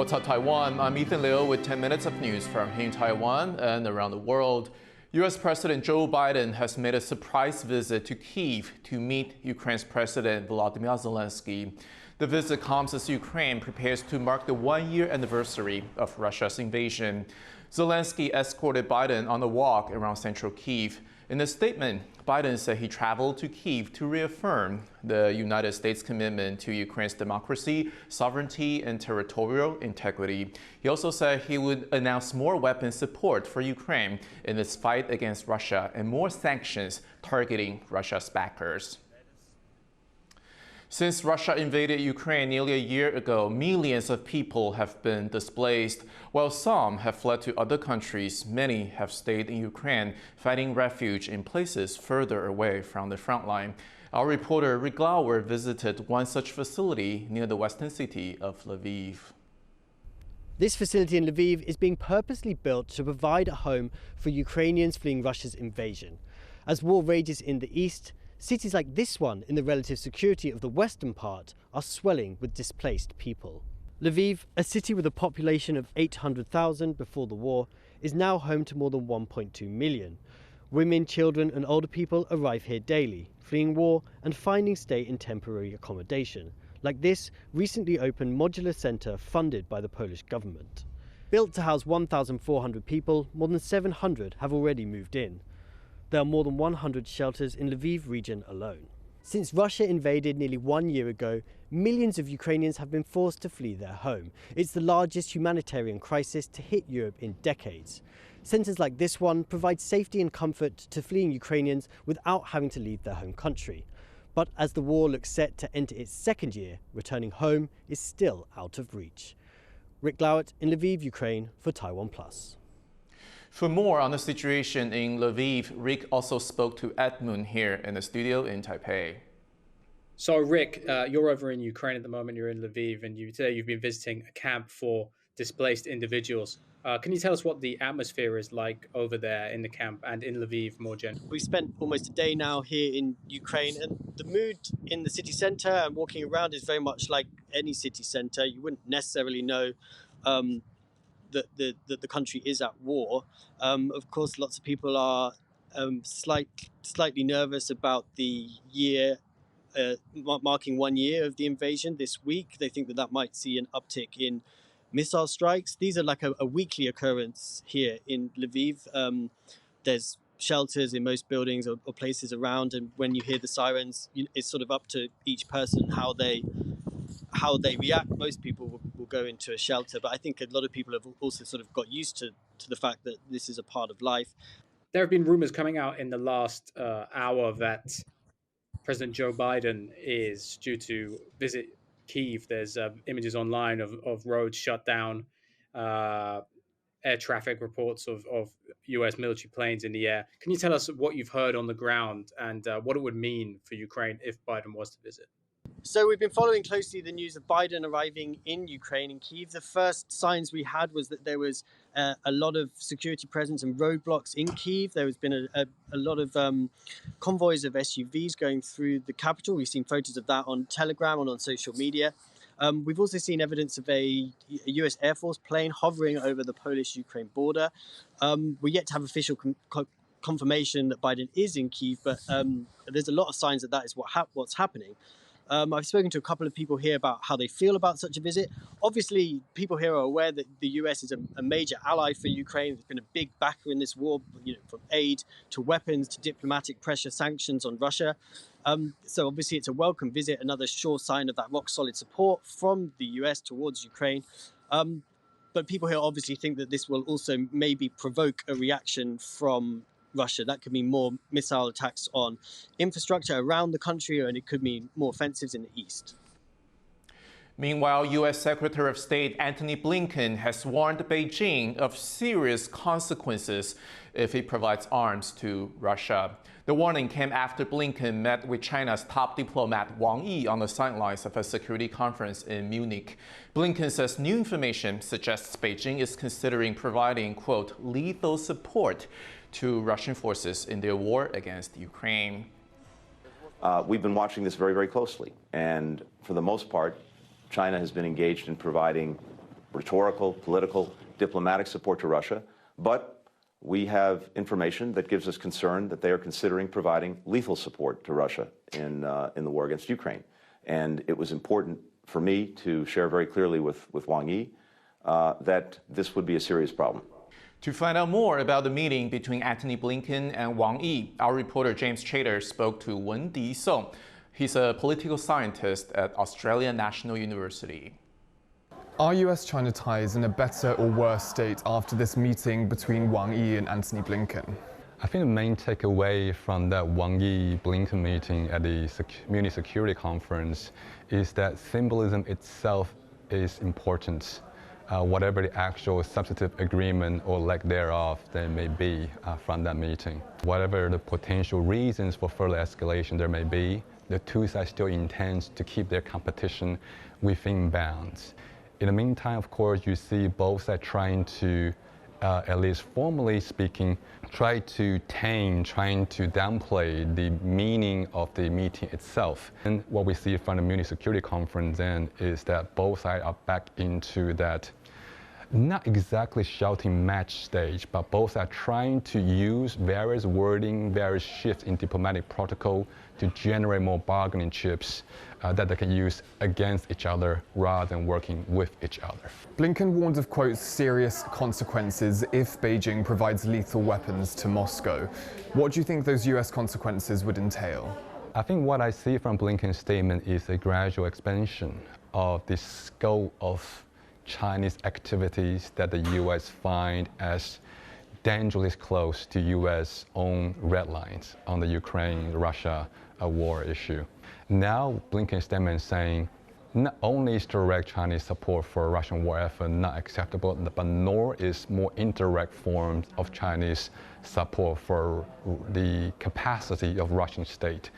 What's up, Taiwan? I'm Ethan Liu with 10 minutes of news from here in Taiwan and around the world. U.S. President Joe Biden has made a surprise visit to Kyiv to meet Ukraine's President Volodymyr Zelensky. The visit comes as Ukraine prepares to mark the one-year anniversary of Russia's invasion. Zelensky escorted Biden on a walk around central Kyiv. In a statement, Biden said he traveled to Kyiv to reaffirm the United States' commitment to Ukraine's democracy, sovereignty, and territorial integrity. He also said he would announce more weapon support for Ukraine in its fight against Russia and more sanctions targeting Russia's backers. Since Russia invaded Ukraine nearly a year ago, millions of people have been displaced. While some have fled to other countries, many have stayed in Ukraine, finding refuge in places further away from the front line. Our reporter Rick Lauer visited one such facility near the western city of Lviv. This facility in Lviv is being purposely built to provide a home for Ukrainians fleeing Russia's invasion. As war rages in the east, cities like this one in the relative security of the western part are swelling with displaced people. Lviv, a city with a population of 800,000 before the war, is now home to more than 1.2 million. Women, children and older people arrive here daily, fleeing war and finding stay in temporary accommodation, like this recently opened modular centre funded by the Polish government. Built to house 1,400 people, more than 700 have already moved in. There are more than 100 shelters in Lviv region alone. Since Russia invaded nearly 1 year ago, millions of Ukrainians have been forced to flee their home. It's the largest humanitarian crisis to hit Europe in decades. Centres like this one provide safety and comfort to fleeing Ukrainians without having to leave their home country. But as the war looks set to enter its second year, returning home is still out of reach. Rick Lauer in Lviv, Ukraine for TaiwanPlus. For more on the situation in Lviv, Rick also spoke to Edmund here in the studio in Taipei. So Rick, you're over in Ukraine at the moment, you're in Lviv, and today you've been visiting a camp for displaced individuals. Can you tell us what the atmosphere is like over there in the camp and in Lviv more generally? We've spent almost a day now here in Ukraine, and the mood in the city centre and walking around is very much like any city centre. You wouldn't necessarily know that the country is at war. Of course, lots of people are slightly nervous about the year, marking 1 year of the invasion this week. They think that might see an uptick in missile strikes. These are like a weekly occurrence here in Lviv. There's shelters in most buildings or places around, and when you hear the sirens, it's sort of up to each person how they react. Most people will go into a shelter, but I think a lot of people have also sort of got used to the fact that this is a part of life. There have been rumors coming out in the last hour that President Joe Biden is due to visit Kyiv. There's images online of roads shut down, air traffic reports of U.S. military planes in the air. Can you tell us what you've heard on the ground and what it would mean for Ukraine if Biden was to visit? So we've been following closely the news of Biden arriving in Ukraine, in Kyiv. The first signs we had was that there was a lot of security presence and roadblocks in Kyiv. There has been a lot of convoys of SUVs going through the capital. We've seen photos of that on Telegram and on social media. We've also seen evidence of a US Air Force plane hovering over the Polish-Ukraine border. We're yet to have official confirmation that Biden is in Kyiv, but there's a lot of signs that is what's happening. I've spoken to a couple of people here about how they feel about such a visit. Obviously, people here are aware that the US is a major ally for Ukraine. It's been a big backer in this war, from aid to weapons to diplomatic pressure, sanctions on Russia. So obviously, it's a welcome visit, another sure sign of that rock-solid support from the US towards Ukraine. But people here obviously think that this will also maybe provoke a reaction from Russia. That could mean more missile attacks on infrastructure around the country, and it could mean more offensives in the east. Meanwhile, U.S. Secretary of State Antony Blinken has warned Beijing of serious consequences if it provides arms to Russia. The warning came after Blinken met with China's top diplomat Wang Yi on the sidelines of a security conference in Munich. Blinken says new information suggests Beijing is considering providing, quote, lethal support to Russian forces in their war against Ukraine. We've been watching this very, very closely. And for the most part, China has been engaged in providing rhetorical, political, diplomatic support to Russia, but we have information that gives us concern that they are considering providing lethal support to Russia in the war against Ukraine. And it was important for me to share very clearly with Wang Yi that this would be a serious problem. To find out more about the meeting between Antony Blinken and Wang Yi, our reporter James Chater spoke to Wen-Di Song. He's a political scientist at Australian National University. Are US-China ties in a better or worse state after this meeting between Wang Yi and Antony Blinken? I think the main takeaway from that Wang Yi-Blinken meeting at the Munich Security Conference is that symbolism itself is important, whatever the actual substantive agreement or lack thereof there may be from that meeting. Whatever the potential reasons for further escalation there may be, the two sides still intend to keep their competition within bounds. In the meantime, of course, you see both sides trying to, at least formally speaking, trying to downplay the meaning of the meeting itself. And what we see from the Munich Security Conference then is that both sides are back into that, not exactly shouting match stage, but both are trying to use various wording, various shifts in diplomatic protocol to generate more bargaining chips that they can use against each other rather than working with each other. Blinken warned of, quote, serious consequences if Beijing provides lethal weapons to Moscow. What do you think those US consequences would entail? I think what I see from Blinken's statement is a gradual expansion of the scope of Chinese activities that the US find as dangerously close to US own red lines on the Ukraine-Russia war issue. Now Blinken's statement is saying not only is direct Chinese support for a Russian war effort not acceptable, but nor is more indirect forms of Chinese support for the capacity of Russian state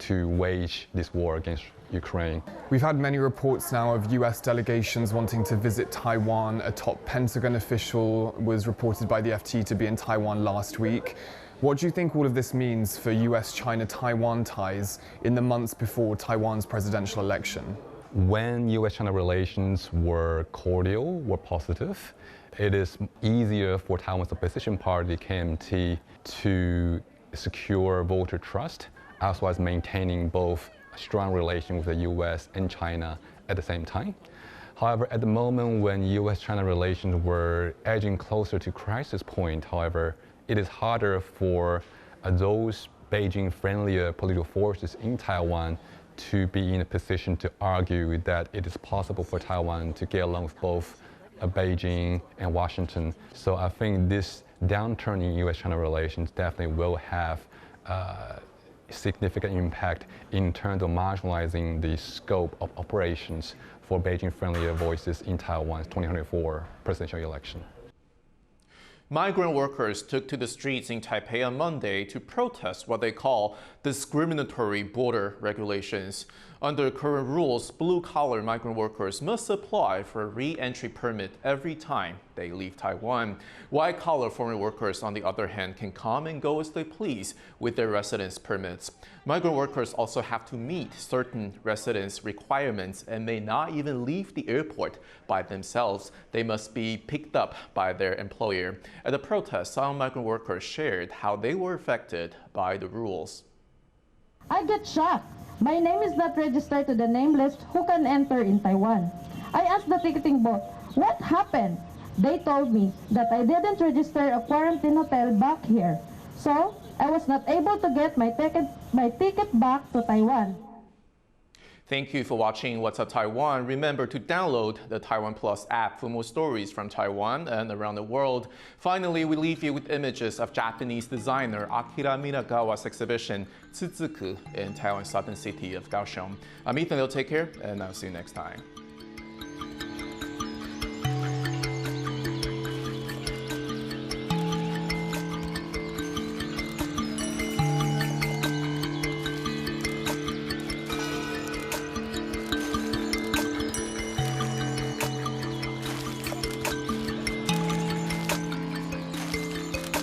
to wage this war against Ukraine. We've had many reports now of US delegations wanting to visit Taiwan. A top Pentagon official was reported by the FT to be in Taiwan last week. What do you think all of this means for US-China-Taiwan ties in the months before Taiwan's presidential election? When US-China relations were cordial, were positive, it is easier for Taiwan's opposition party, KMT, to secure voter trust, as well as maintaining both a strong relation with the US and China at the same time. However, at the moment when US-China relations were edging closer to crisis point, however, it is harder for those Beijing-friendlier political forces in Taiwan to be in a position to argue that it is possible for Taiwan to get along with both Beijing and Washington. So I think this downturn in US-China relations definitely will have significant impact in terms of marginalizing the scope of operations for Beijing-friendlier voices in Taiwan's 2024 presidential election. Migrant workers took to the streets in Taipei on Monday to protest what they call discriminatory border regulations. Under current rules, blue-collar migrant workers must apply for a re-entry permit every time they leave Taiwan. White-collar foreign workers, on the other hand, can come and go as they please with their residence permits. Migrant workers also have to meet certain residence requirements and may not even leave the airport by themselves. They must be picked up by their employer. At the protest, some migrant workers shared how they were affected by the rules. I get shocked. My name is not registered to the name list who can enter in Taiwan. I asked the ticketing booth, what happened? They told me that I didn't register a quarantine hotel back here. So I was not able to get my ticket back to Taiwan. Thank you for watching What's Up Taiwan. Remember to download the TaiwanPlus app for more stories from Taiwan and around the world. Finally, we leave you with images of Japanese designer Akira Minagawa's exhibition, Tsuzuku, in Taiwan's southern city of Kaohsiung. I'm Ethan Liu. Take care, and I'll see you next time.